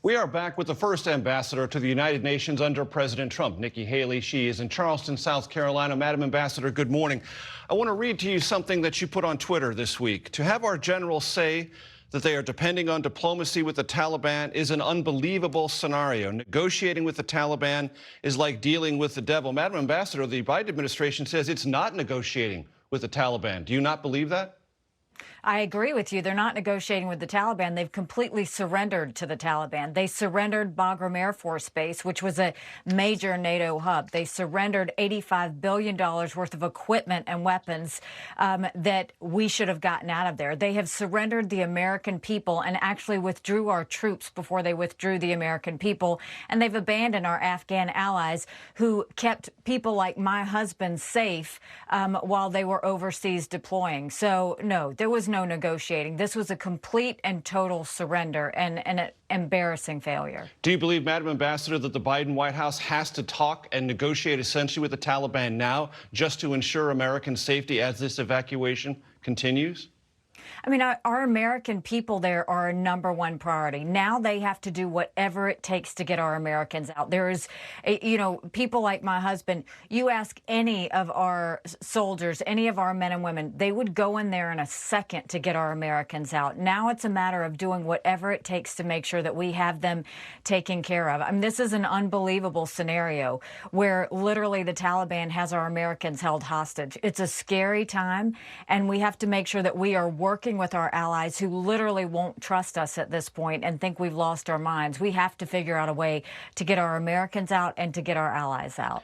We are back with the first ambassador to the United Nations under President Trump, Nikki Haley. She is in Charleston, South Carolina. Madam Ambassador, good morning. I want to read to you something that you put on Twitter this week. To have our generals say that they are depending on diplomacy with the Taliban is an unbelievable scenario. Negotiating with the Taliban is like dealing with the devil. Madam Ambassador, the Biden administration says it's not negotiating with the Taliban. Do you not believe that? I agree with you. They're not negotiating with the Taliban. They've completely surrendered to the Taliban. They surrendered Bagram Air Force Base, which was a major NATO hub. They surrendered $85 billion worth of equipment and weapons that we should have gotten out of there. They have surrendered the American people and actually withdrew our troops before they withdrew the American people. And they've abandoned our Afghan allies who kept people like my husband safe while they were overseas deploying. So, no, there was no negotiating. This was a complete and total surrender and an embarrassing failure. Do you believe, Madam Ambassador, that the Biden White House has to talk and negotiate essentially with the Taliban now just to ensure American safety as this evacuation continues? I mean, our American people there are a #1 priority. Now they have to do whatever it takes to get our Americans out. There is, people like my husband, you ask any of our soldiers, any of our men and women, they would go in there in a second to get our Americans out. Now it's a matter of doing whatever it takes to make sure that we have them taken care of. I mean, this is an unbelievable scenario where literally the Taliban has our Americans held hostage. It's a scary time, and we have to make sure that we are working with our allies who literally won't trust us at this point and think we've lost our minds. We have to figure out a way to get our Americans out and to get our allies out.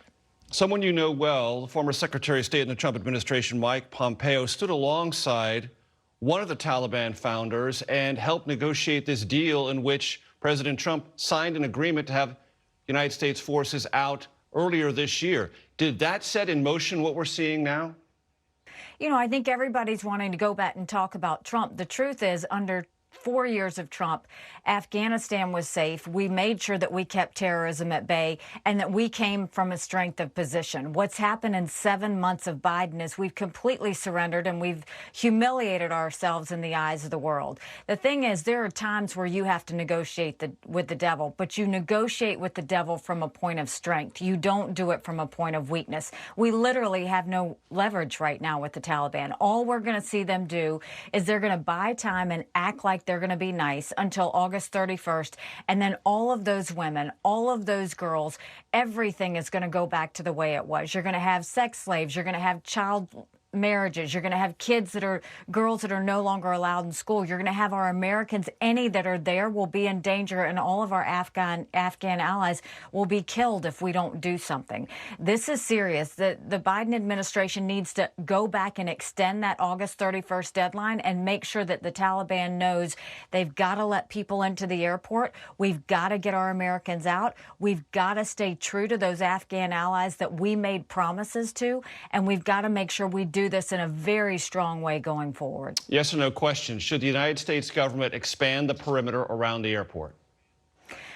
Someone you know well, the former Secretary of State in the Trump administration, Mike Pompeo, stood alongside one of the Taliban founders and helped negotiate this deal in which President Trump signed an agreement to have United States forces out earlier this year. Did that set in motion what we're seeing now? You know, I think everybody's wanting to go back and talk about Trump. The truth is, under 4 years of Trump, Afghanistan was safe. We made sure that we kept terrorism at bay and that we came from a strength of position. What's happened in 7 months of Biden is we've completely surrendered and we've humiliated ourselves in the eyes of the world. The thing is, there are times where you have to negotiate with the devil, but you negotiate with the devil from a point of strength. You don't do it from a point of weakness. We literally have no leverage right now with the Taliban. All we're going to see them do is they're going to buy time and act like they're going to be nice until August 31st. And then all of those women, all of those girls, everything is going to go back to the way it was. You're going to have sex slaves. You're going to have child marriages. You're going to have girls that are no longer allowed in school. You're going to have our Americans, any that are there will be in danger, and all of our Afghan allies will be killed if we don't do something. This is serious. The Biden administration needs to go back and extend that August 31st deadline and make sure that the Taliban knows they've got to let people into the airport. We've got to get our Americans out. We've got to stay true to those Afghan allies that we made promises to, and we've got to make sure we do this in a very strong way going forward. Yes or no question. Should the United States government expand the perimeter around the airport?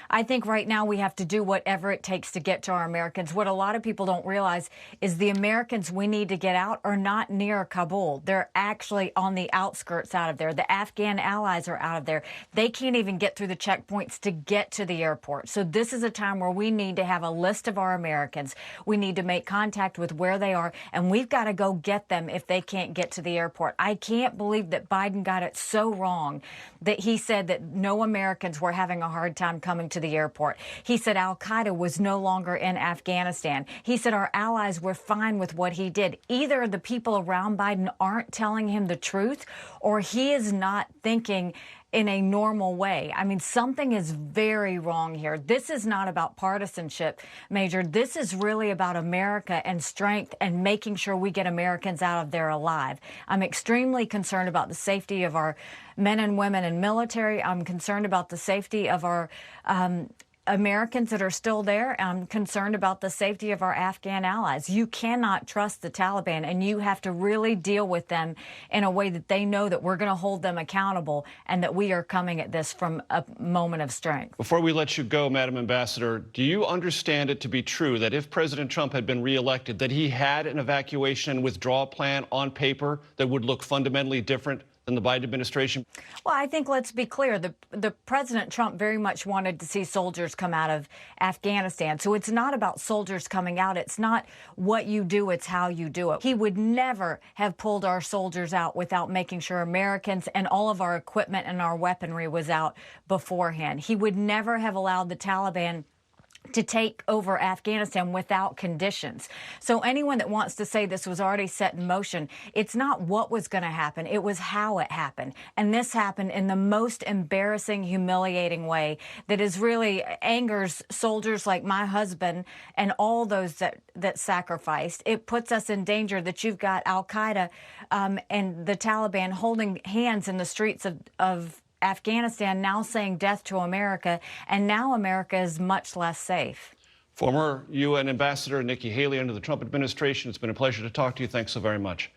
I think right now we have to do whatever it takes to get to our Americans. What a lot of people don't realize is the Americans we need to get out are not near Kabul. They're actually on the outskirts out of there. The Afghan allies are out of there. They can't even get through the checkpoints to get to the airport. So this is a time where we need to have a list of our Americans. We need to make contact with where they are, and we've got to go get them if they can't get to the airport. I can't believe that Biden got it so wrong that he said that no Americans were having a hard time coming to the airport. He said al-Qaeda was no longer in Afghanistan. He said our allies were fine with what he did. Either the people around Biden aren't telling him the truth, or he is not thinking in a normal way. I mean, something is very wrong here. This is not about partisanship, Major. This is really about America and strength and making sure we get Americans out of there alive. I'm extremely concerned about the safety of our men and women in military. I'm concerned about the safety of our Americans that are still there. I'm concerned about the safety of our Afghan allies. You cannot trust the Taliban, and you have to really deal with them in a way that they know that we're going to hold them accountable and that we are coming at this from a moment of strength. Before we let you go, Madam Ambassador, do you understand it to be true that if President Trump had been reelected, that he had an evacuation and withdrawal plan on paper that would look fundamentally different in the Biden administration? Well, I think let's be clear. The President Trump very much wanted to see soldiers come out of Afghanistan. So it's not about soldiers coming out. It's not what you do, it's how you do it. He would never have pulled our soldiers out without making sure Americans and all of our equipment and our weaponry was out beforehand. He would never have allowed the Taliban to take over Afghanistan without conditions. So anyone that wants to say this was already set in motion, it's not what was going to happen. It was how it happened. And this happened in the most embarrassing, humiliating way that is really angers soldiers like my husband and all those that sacrificed. It puts us in danger that you've got Al-Qaeda and the Taliban holding hands in the streets of Afghanistan, now saying death to America, and now America is much less safe. Former UN Ambassador Nikki Haley under the Trump administration, it's been a pleasure to talk to you. Thanks so very much.